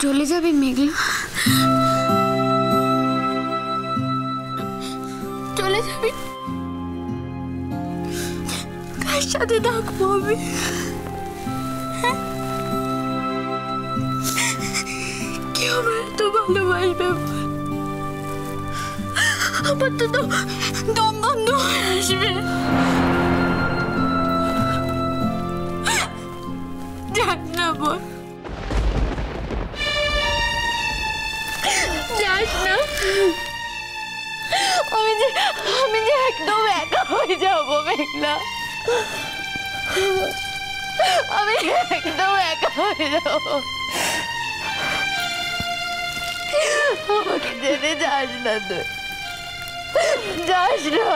চলে যাবি মেঘলা? চলে যাবি? কার সাথে থাকবো আমি? কেউ আমার তো ভালোবাসবে? আমার তো দম বন্ধ হয়ে আসবে। যাস না বল, যাস না। আমি যে একদম একা হয়ে যাবো মেঘলা। আমি একদম একা হয়ে যাবো। আমাকে যেতে যাস না তুই, যাস না।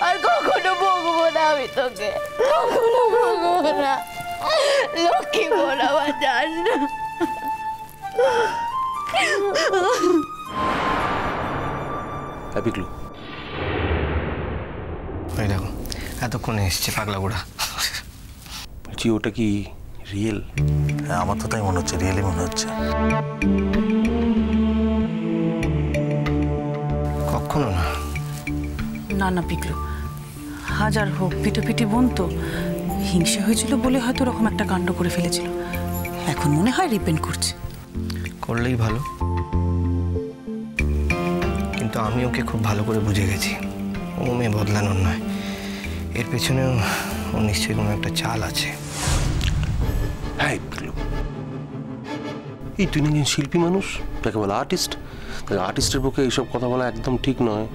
আর কখনো বকবো না আমি তোকে, কখনো বকবো না। লক্ষ্মী বোন আমার, যাস না। পিকলু, ওই দেখো এতক্ষণে এসছে পাগলা গোড়া। বলছি ওটা কি রিয়েল? হ্যাঁ, আমার তো তাই মনে হচ্ছে, রিয়েলি মনে হচ্ছে। কখনো না। না না পিকলু, হাজার হোক পিটোপিটি বোন তো, হিংসা হয়েছিল বলে হয়তো ওরকম একটা কাণ্ড করে ফেলেছিল। এখন মনে হয় রিপেন্ট করছে। করলেই ভালো, কিন্তু আমি ওকে খুব ভালো করে বুঝে গেছি। ও মেয়ে বদলানোর নয়, এর পেছনেও ও নিশ্চয়ই কোনো একটা চাল আছে। হ্যাঁ পিকলু, এই তুই নাকি শিল্পী মানুষ, তাকে বলে আর্টিস্ট। তাকে আর্টিস্টের পক্ষে এইসব কথা বলা একদম ঠিক নয়।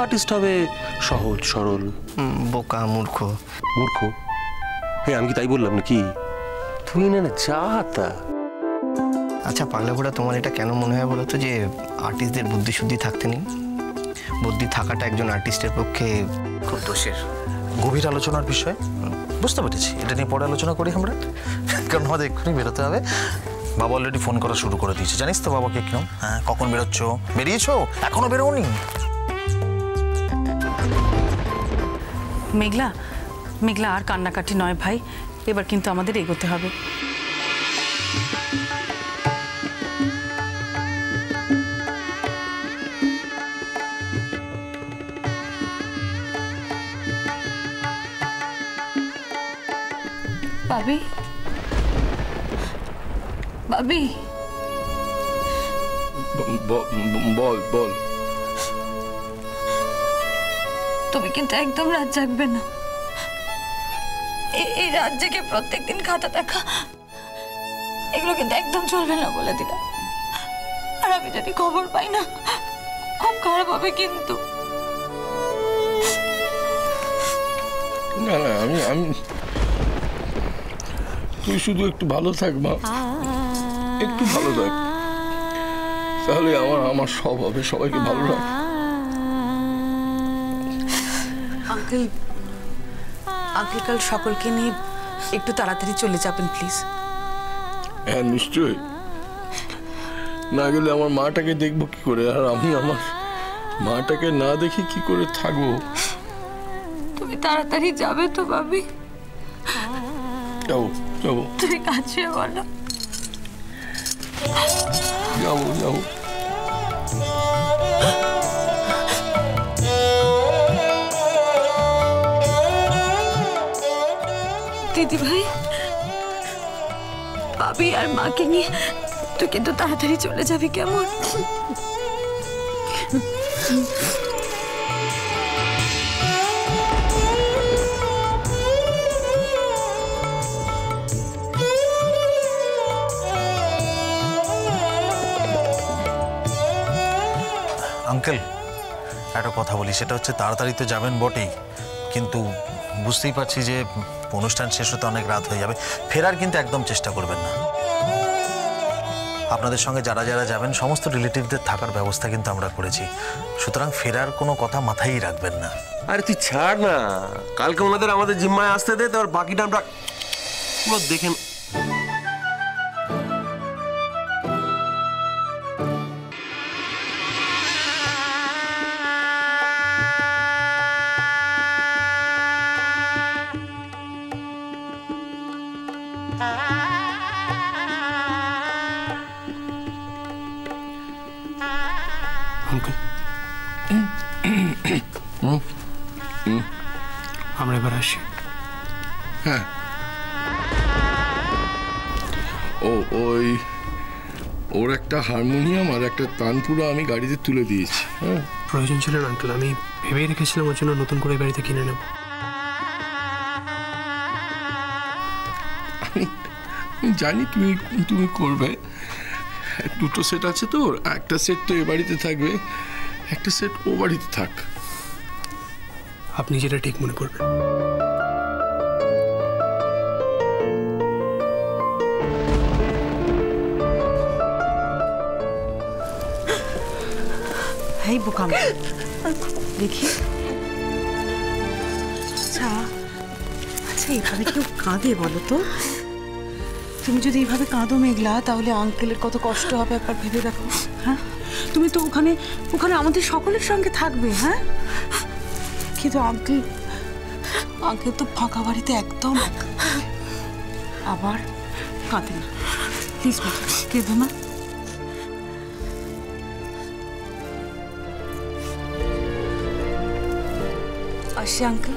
আর্টিস্ট হবে সহজ সরল। বোকা মূর্খ। মূর্খ? হ্যাঁ, আমি কি তাই বললাম নাকি? তুই না যা তা। আচ্ছা পাগলা ঘোড়া, তোমার এটা কেন মনে হয় বলো তো যে আর্টিস্টদের বুদ্ধি শুদ্ধি থাকতে নেই? বুদ্ধি থাকাটা একজন আর্টিস্টের পক্ষে খুব দোষের। গভীর আলোচনার বিষয়, বুঝতে পেরেছি। এটা নিয়ে পরে আলোচনা করি আমরা, কারণ আমাদের এক্ষুনি বেরোতে হবে। বাবা অলরেডি ফোন করা শুরু করে দিয়েছে, জানিস তো বাবাকে কিরম? হ্যাঁ, কখন বেরোচ্ছ? বেরিয়েছো? এখনো বেরোনি? মেঘলা, মেঘলা আর কান্নাকাটি নয় ভাই, এবার কিন্তু আমাদের এগোতে হবে। ভাবি, ভাবি, বল বল। তুমি কিন্তু একদম রাত জাগবে না। এই রাত জেগে প্রত্যেকদিন খাতা দেখা, এগুলো কিন্তু একদম চলবে না বলে দিলাম। আর আমি যদি খবর পাই না, খুব খারাপ হবে কিন্তু। না না, আমি তুই শুধু একটু ভালো থাক মা, একটু ভালো থাক, তাহলে আমার সব হবে। সবাইকে ভালো রাখ। আঙ্কেল, আঙ্কেল কাল সকলকে নিয়ে একটু তাড়াতাড়ি চলে যাবেন প্লিজ। হ্যাঁ নিশ্চয়ই, না গেলে আমার মাটাকে দেখবো কি করে? আর আমি আমার মাটাকে না দেখি কি করে থাকবো? তুমি তাড়াতাড়ি যাবে তো ভাবি? যাবো যাবো। তুমি কাছে বলো। যাবো যাবো। দিদি ভাই, ভাবি আর মাকে নিয়ে তুই কিন্তু তাড়াতাড়ি চলে যাবি, কেমন? আঙ্কেল, একটা কথা বলি, সেটা হচ্ছে তাড়াতাড়ি তো যাবেন বটেই, কিন্তু বুঝতেই পারছি যে অনুষ্ঠান শেষ হতে অনেক রাত হয়ে যাবে। ফেরার কিন্তু একদম চেষ্টা করবেন না। আপনাদের সঙ্গে যারা যারা যাবেন সমস্ত রিলেটিভদের থাকার ব্যবস্থা কিন্তু আমরা করেছি, সুতরাং ফেরার কোনো কথা মাথায় রাখবেন না। আরে তুই ছাড় না, কালকে ওনাদের আমাদের জিম্মায় আসতে দে, তারপর বাকিটা আমরা পুরো দেখেন। আমরা এবার আসি। হ্যাঁ, ওই ওর একটা হারমোনিয়াম আর একটা তানপুরা আমি গাড়িতে তুলে দিয়েছি। হ্যাঁ, প্রয়োজন ছিল না আঙ্কেল, আমি ভেবেই রেখেছিলাম ওর জন্য নতুন করে বাড়িতে কিনে নেব। আমি জানি তুমি করবে। দুটো সেট আছে তো, একটা সেট তো এ বাড়িতে থাকবে, একটা সেট ও বাড়িতে থাক। আপনি যেটা ঠিক মনে করবেন। এই বোকাম দেখি। আচ্ছা আচ্ছা, এভাবে কেউ কাঁদে বলো তো? তুমি যদি এইভাবে কাঁদো মেঘলা, তাহলে আঙ্কেলের কত কষ্ট হবে একবার ভেবে দেখো। হ্যাঁ, তুমি তো ওখানে ওখানে আমাদের সকলের সঙ্গে থাকবে। হ্যাঁ, কিন্তু আঙ্কেল তো ফাঁকা বাড়িতে একদম আবার কাঁদে না। প্লিজ কেঁদো না। আসি আঙ্কেল।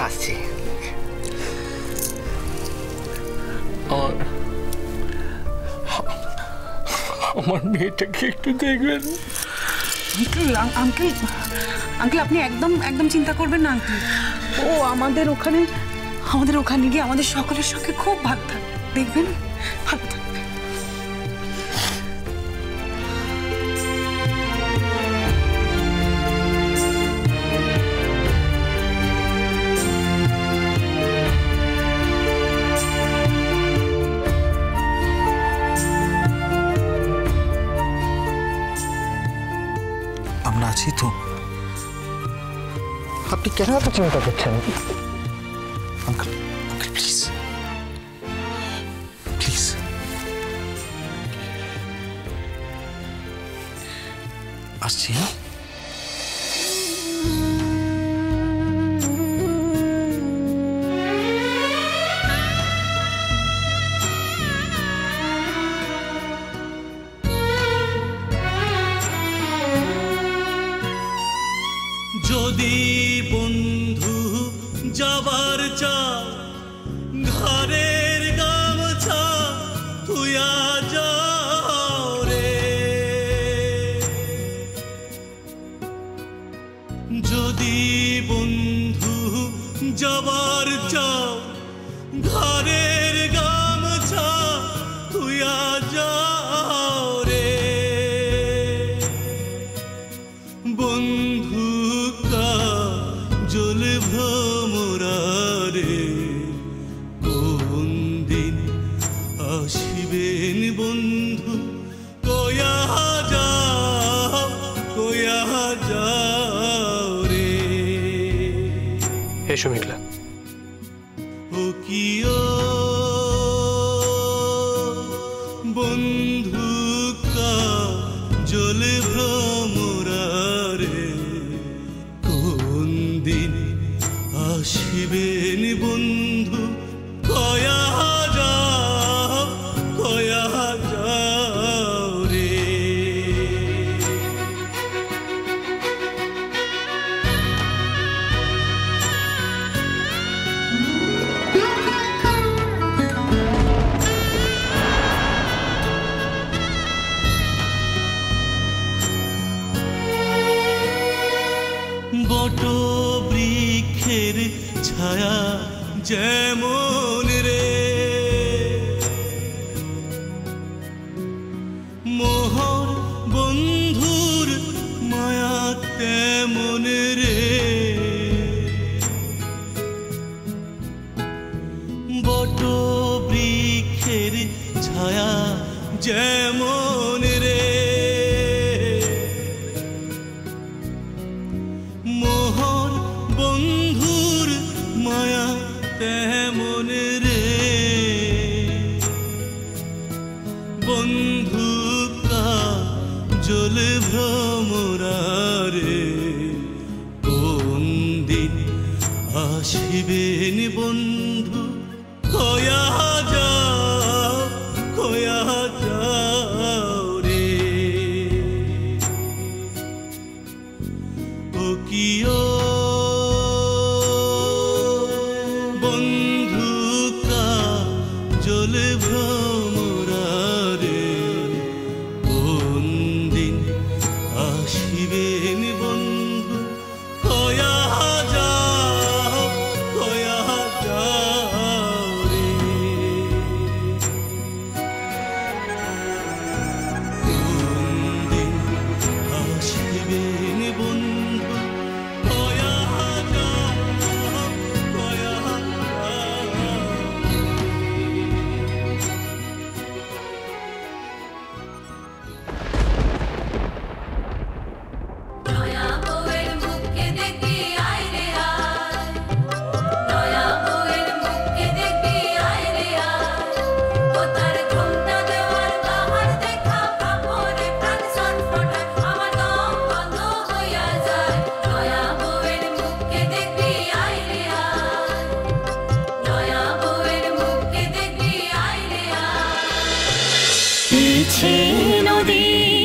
আসছি। আমার মেয়েটাকে একটু দেখবেন। আঙ্কেল আঙ্কেল আপনি একদম চিন্তা করবেন না আঙ্কেল। ও আমাদের ওখানে গিয়ে আমাদের সকলের সঙ্গে খুব ভালো থাকবে, দেখবেন ভালো থাকবে। আমরা আছি তো। আপনি কেন এত চিন্তা করছেন? আঙ্কেল প্লিজ প্লিজ, আসছি। হ্যাঁ, যদি বন্ধু যাবার চা ঘরের গামছা তুইয়া যাও রে, যদি বন্ধু যাবার চা ঘরের গামছা তুইয়া যাও রে, বন্ধু জল ভ্রমরারে কোন দিন আসিবেন বন্ধু, কয়া যাও রে। এসো মেঘলা। ও কিও বন্ধু জল ভ্রমরারে কোন দিন আসিবেন বন্ধু, কয়া যাও রে। বট বৃক্ষের ছায়া যেমন রে, মোহর বন্ধুর মায়া তেমন রে, বট বৃক্ষের ছায়া যেমন রে, মোহর বন্ধুর মায়া তেমন রে, বন্ধু জল ভ্রমরারে কোন দিন আসিবেন বন্ধু, কয়া বন্ধু কাজল ভ্রমরারে কোন দিন আসিবেন বন্ধু হয়া যাও রে কোন দিন আসিবেন বন্ধু হয়া যাও নদী